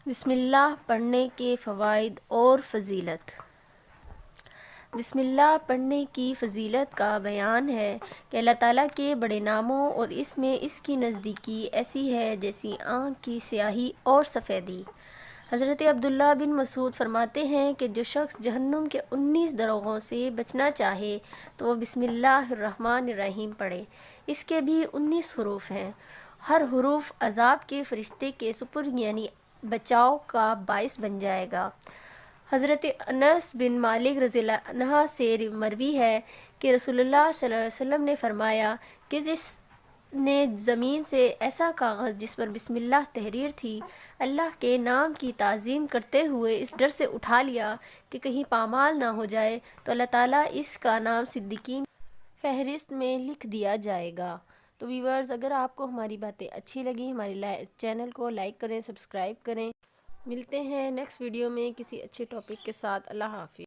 بسم اللہ پڑھنے کے فوائد اور فضیلت۔ بسم اللہ پڑھنے کی فضیلت کا بیان ہے کہ اللہ تعالیٰ کے بڑے ناموں اور اس میں اس کی نزدیکی ایسی ہے جیسی آنکھ کی سیاہی اور سفیدی۔ حضرت عبداللہ بن مسعود فرماتے ہیں کہ جو شخص جہنم کے 19 دروغوں سے بچنا چاہے تو وہ بسم اللہ الرحمن الرحیم پڑھے۔ اس کے بھی 19 حروف ہیں۔ ہر حروف عذاب کے فرشتے کے سپرد یعنی بچاؤ کا باعث بن جائے گا۔ حضرت انس بن مالک رضی اللہ عنہ سے مروی ہے کہ رسول اللہ صلی اللہ علیہ وسلم نے فرمایا کہ جس نے زمین سے ایسا کاغذ جس پر بسم اللہ تحریر تھی اللہ کے نام کی تعظیم کرتے ہوئے اس ڈر سے اٹھا لیا کہ کہیں پامال نہ ہو جائے تو اللہ تعالیٰ اس کا نام صدیقین فہرست میں لکھ دیا جائے گا۔ تو ویورز، اگر آپ کو ہماری باتیں اچھی لگی ہمارے چینل کو لائک کریں، سبسکرائب کریں۔ ملتے ہیں نیکسٹ ویڈیو میں کسی اچھے ٹاپک کے ساتھ۔ اللہ حافظ۔